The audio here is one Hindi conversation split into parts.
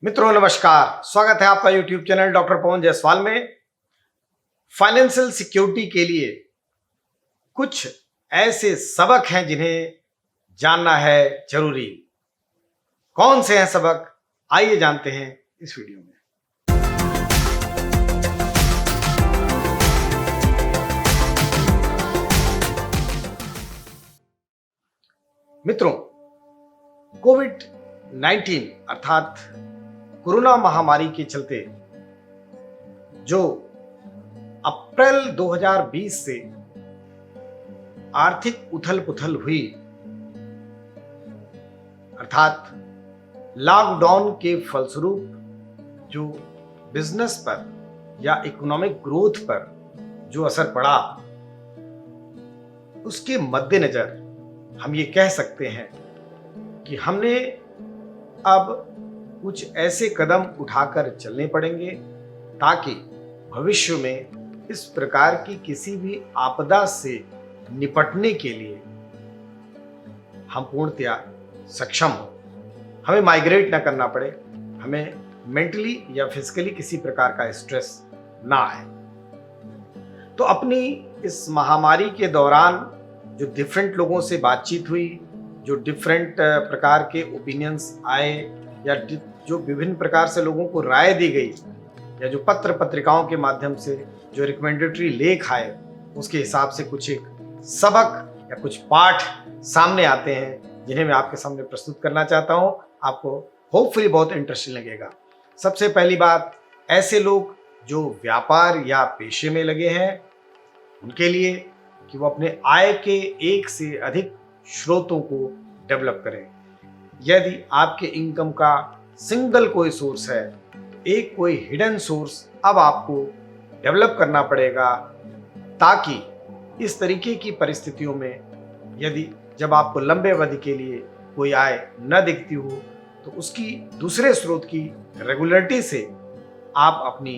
मित्रों नमस्कार, स्वागत है आपका YouTube channel doctor Pawan Jaiswal में। फाइनेंशियल सिक्योरिटी के लिए कुछ ऐसे सबक हैं जिन्हें जानना है जरूरी। कौन से हैं सबक, आइए जानते हैं इस वीडियो में। मित्रों, कोविड-19 अर्थात कोरोना महामारी के चलते जो अप्रैल 2020 से आर्थिक उथल पुथल हुई, अर्थात लॉकडाउन के फलस्वरूप जो बिजनेस पर या इकोनॉमिक ग्रोथ पर जो असर पड़ा, उसके मद्देनजर हम ये कह सकते हैं कि हमने अब कुछ ऐसे कदम उठाकर चलने पड़ेंगे ताकि भविष्य में इस प्रकार की किसी भी आपदा से निपटने के लिए हम पूर्णतया सक्षम हो। हमें माइग्रेट ना करना पड़े, हमें मेंटली या फिजिकली किसी प्रकार का स्ट्रेस ना आए। तो अपनी इस महामारी के दौरान जो डिफरेंट लोगों से बातचीत हुई, जो डिफरेंट प्रकार के ओपिनियंस आए या जो विभिन्न प्रकार से लोगों को राय दी गई या जो पत्र पत्रिकाओं के माध्यम से जो रिकमेंडेटरी लेख आए, उसके हिसाब से कुछ एक सबक या कुछ पाठ सामने आते हैं जिन्हें मैं आपके सामने प्रस्तुत करना चाहता हूं। आपको होपफुली बहुत इंटरेस्टिंग लगेगा। सबसे पहली बात, ऐसे लोग जो व्यापार या पेशे में लगे हैं उनके लिए कि वो अपने आय के एक से अधिक स्रोतों को डेवलप करें। यदि आपके इनकम का सिंगल कोई सोर्स है, एक कोई हिडन सोर्स अब आपको डेवलप करना पड़ेगा, ताकि इस तरीके की परिस्थितियों में यदि जब आपको लंबे अवधि के लिए कोई आय न दिखती हो तो उसकी दूसरे स्रोत की रेगुलरिटी से आप अपनी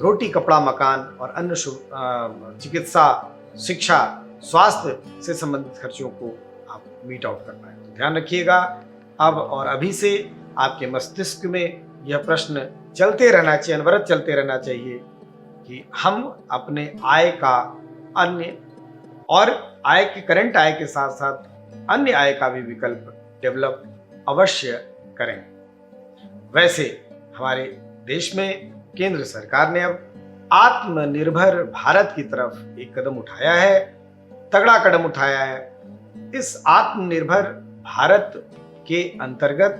रोटी कपड़ा मकान और अन्य चिकित्सा शिक्षा स्वास्थ्य से संबंधित खर्चों को आप मीट आउट कर पाए। तो ध्यान रखिएगा, अब और अभी से आपके मस्तिष्क में यह प्रश्न चलते रहना चाहिए, अनवरत चलते रहना चाहिए कि हम अपने आय का अन्य और आय के करंट आय के साथ साथ अन्य आय का भी विकल्प डेवलप अवश्य करें। वैसे हमारे देश में केंद्र सरकार ने अब आत्मनिर्भर भारत की तरफ एक कदम उठाया है, तगड़ा कदम उठाया है। इस आत्मनिर्भर भारत के अंतर्गत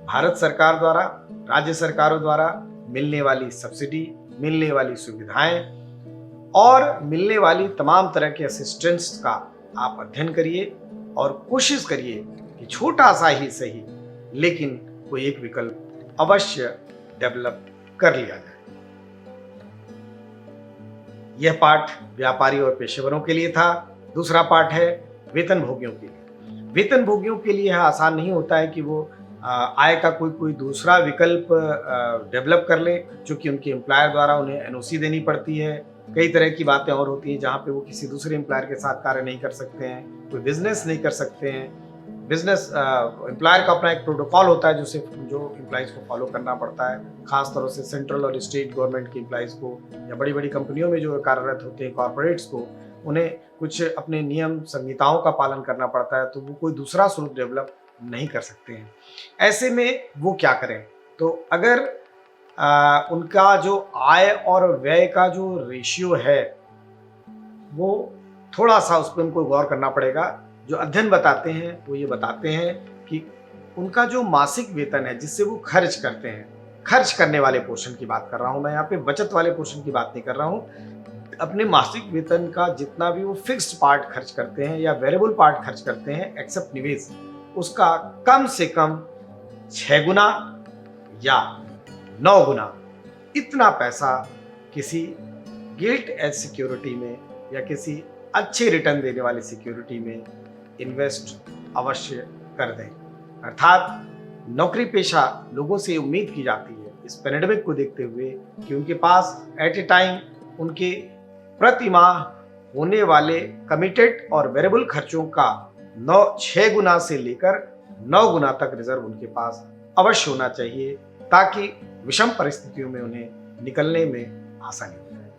भारत सरकार द्वारा, राज्य सरकारों द्वारा मिलने वाली सब्सिडी, मिलने वाली सुविधाएं और मिलने वाली तमाम तरह के असिस्टेंस का आप अध्ययन करिए और कोशिश करिए कि छोटा सा ही सही लेकिन कोई एक विकल्प अवश्य डेवलप कर लिया जाए। यह पाठ व्यापारी और पेशेवरों के लिए था। दूसरा पाठ है वेतन भोगियों के लिए। वेतन भोगियों के लिए यह आसान नहीं होता है कि वो आय का कोई दूसरा विकल्प डेवलप कर ले, चूँकि उनके एम्प्लॉयर द्वारा उन्हें एनओसी देनी पड़ती है। कई तरह की बातें और होती हैं जहाँ पे वो किसी दूसरे एम्प्लॉयर के साथ कार्य नहीं कर सकते हैं, कोई बिजनेस नहीं कर सकते हैं। बिजनेस एम्प्लॉयर का अपना एक प्रोटोकॉल होता है जो एम्प्लॉइज़ को फॉलो करना पड़ता है, खास तौर से सेंट्रल और स्टेट गवर्नमेंट के एम्प्लॉइज़ को या बड़ी बड़ी कंपनियों में जो कार्यरत होते हैं कॉर्पोरेट्स को, उन्हें कुछ अपने नियम संहिताओं का पालन करना पड़ता है, तो वो कोई दूसरा स्रोत डेवलप नहीं कर सकते हैं। ऐसे में वो क्या करें? तो अगर उनका जो आय और व्यय का जो रेशियो है वो थोड़ा सा उस पर उनको गौर करना पड़ेगा। जो अध्ययन बताते हैं वो ये बताते हैं कि उनका जो मासिक वेतन है जिससे वो खर्च करते हैं, खर्च करने वाले पोर्शन की बात कर रहा हूँ मैं यहाँ पे, बचत वाले पोर्शन की बात नहीं कर रहा हूँ। अपने मासिक वेतन का जितना भी वो फिक्स्ड पार्ट खर्च करते हैं या वेरिएबल पार्ट खर्च करते हैं एक्सेप्ट निवेश, उसका कम से कम 6 गुना या 9 गुना इतना पैसा किसी गिल्ट एज सिक्योरिटी में या किसी अच्छे रिटर्न देने वाली सिक्योरिटी में इन्वेस्ट अवश्य कर दें। अर्थात नौकरी पेशा लोगों से उम्मीद की जाती है इस पैंडेमिक को देखते हुए कि उनके पास एट ए टाइम उनके प्रति माह होने वाले कमिटेड और वेरिएबल खर्चों का 6 गुना से लेकर 9 गुना तक रिजर्व उनके पास अवश्य होना चाहिए ताकि विषम परिस्थितियों में उन्हें निकलने में आसानी हो जाए।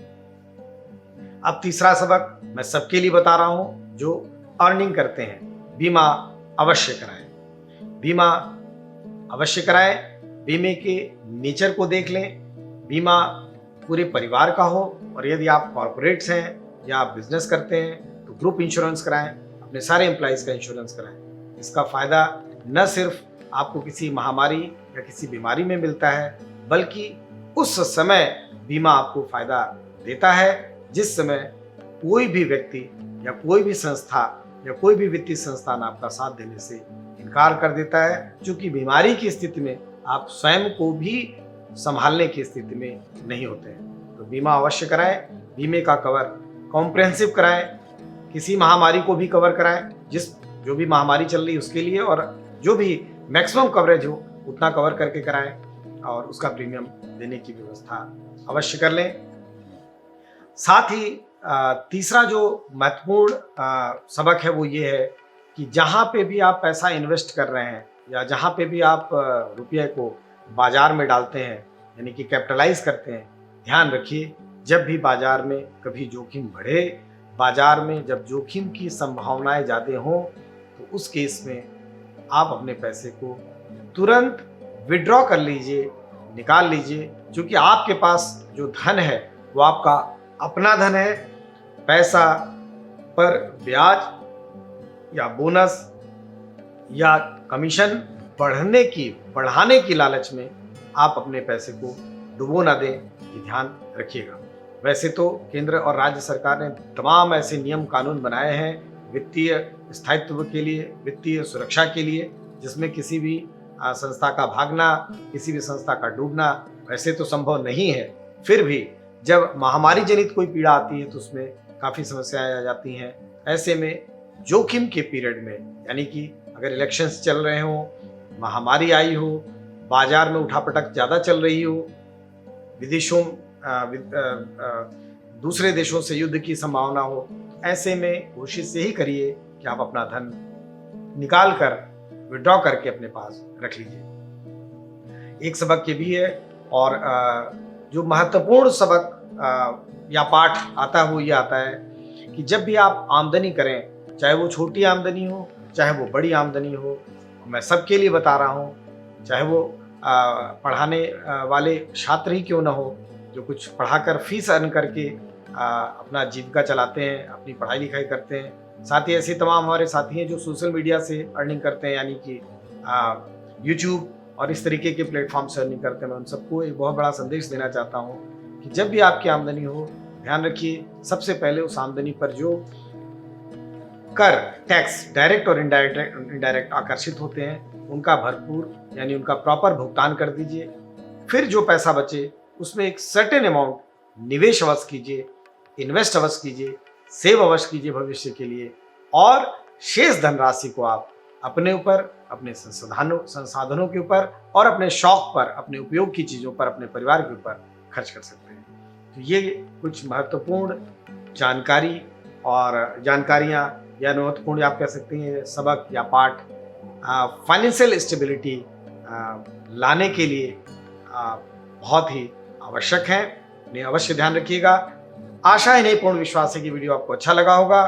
अब तीसरा सबक मैं सबके लिए बता रहा हूं जो अर्निंग करते हैं, बीमा अवश्य कराएं। बीमा अवश्य कराएं। बीमे के नेचर को देख लें। बीमा पूरे परिवार का हो, और यदि आप कॉर्पोरेट्स हैं या आप बिजनेस करते हैं तो ग्रुप इंश्योरेंस कराएं, अपने सारे एम्प्लॉइज का इंश्योरेंस कराएं। इसका फायदा न सिर्फ आपको किसी महामारी या किसी बीमारी में मिलता है, बल्कि उस समय बीमा आपको फायदा देता है जिस समय कोई भी व्यक्ति या कोई भी संस्था या कोई भी वित्तीय संस्थान आपका साथ देने से इनकार कर देता है, क्योंकि बीमारी की स्थिति में आप स्वयं को भी संभालने की स्थिति में नहीं होते हैं। तो बीमा अवश्य कराएं। बीमे का कवर कॉम्प्रिहेंसिव कराएं, किसी महामारी को भी कवर कराएं, जो भी महामारी चल रही है उसके लिए, और जो भी मैक्सिमम कवरेज हो उतना कवर करके कराएं और उसका प्रीमियम देने की व्यवस्था अवश्य कर लें। साथ ही तीसरा जो महत्वपूर्ण सबक है वो ये है कि जहाँ पे भी आप पैसा इन्वेस्ट कर रहे हैं या जहाँ पे भी आप रुपये को बाजार में डालते हैं, यानी कि कैपिटलाइज करते हैं, ध्यान रखिए जब भी बाजार में कभी जोखिम बढ़े, बाजार में जब जोखिम की संभावनाएं ज़्यादा हों, तो उस केस में आप अपने पैसे को तुरंत विड्रॉ कर लीजिए, निकाल लीजिए, क्योंकि आपके पास जो धन है वो आपका अपना धन है। पैसा पर ब्याज या बोनस या कमीशन बढ़ाने की लालच में आप अपने पैसे को डुबो ना दें, ये ध्यान रखिएगा। वैसे तो केंद्र और राज्य सरकार ने तमाम ऐसे नियम कानून बनाए हैं वित्तीय स्थायित्व के लिए, वित्तीय सुरक्षा के लिए, जिसमें किसी भी संस्था का भागना, किसी भी संस्था का डूबना वैसे तो संभव नहीं है। फिर भी जब महामारी जनित कोई पीड़ा आती है तो उसमें काफ़ी समस्याएं आ जाती हैं। ऐसे में जोखिम के पीरियड में, यानी कि अगर इलेक्शंस चल रहे हों, महामारी आई हो, बाजार में उठापटक ज़्यादा चल रही हो, विदेशों दूसरे देशों से युद्ध की संभावना हो, ऐसे में कोशिश यही करिए कि आप अपना धन निकाल कर विड्रॉ करके अपने पास रख लीजिए। एक सबक ये भी है, और जो महत्वपूर्ण सबक या पाठ आता है वो ये आता है कि जब भी आप आमदनी करें, चाहे वो छोटी आमदनी हो चाहे वो बड़ी आमदनी हो, मैं सबके लिए बता रहा हूँ, चाहे वो पढ़ाने वाले छात्र ही क्यों ना हो, जो कुछ पढ़ाकर फीस अर्न करके अपना जीविका चलाते हैं, अपनी पढ़ाई लिखाई करते हैं। साथ ही ऐसे तमाम हमारे साथी हैं जो सोशल मीडिया से अर्निंग करते हैं, यानी कि यूट्यूब और इस तरीके के प्लेटफॉर्म से अर्निंग करते हैं। मैं उन सबको एक बहुत बड़ा संदेश देना चाहता हूँ कि जब भी आपकी आमदनी हो, ध्यान रखिए सबसे पहले उस आमदनी पर जो कर, टैक्स, डायरेक्ट और इनडायरेक्ट आकर्षित होते हैं, उनका भरपूर यानी उनका प्रॉपर भुगतान कर दीजिए। फिर जो पैसा बचे उसमें एक सर्टेन अमाउंट निवेश अवश्य कीजिए, इन्वेस्ट अवश्य कीजिए, सेव अवश्य कीजिए भविष्य के लिए, और शेष धनराशि को आप अपने ऊपर, अपने संसाधनों के ऊपर और अपने शौक पर, अपने उपयोग की चीज़ों पर, अपने परिवार के ऊपर खर्च कर सकते हैं। तो ये कुछ महत्वपूर्ण जानकारियाँ या महत्वपूर्ण आप कह सकते हैं सबक या पाठ फाइनेंशियल स्टेबिलिटी लाने के लिए बहुत ही आवश्यक हैं। इन्हें अवश्य ध्यान रखिएगा। आशा है, नहीं पूर्ण विश्वास है कि वीडियो आपको अच्छा लगा होगा।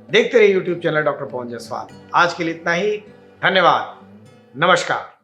देखते रहिए YouTube channel doctor Pawan Jaiswal. आज के लिए इतना ही। धन्यवाद। नमस्कार।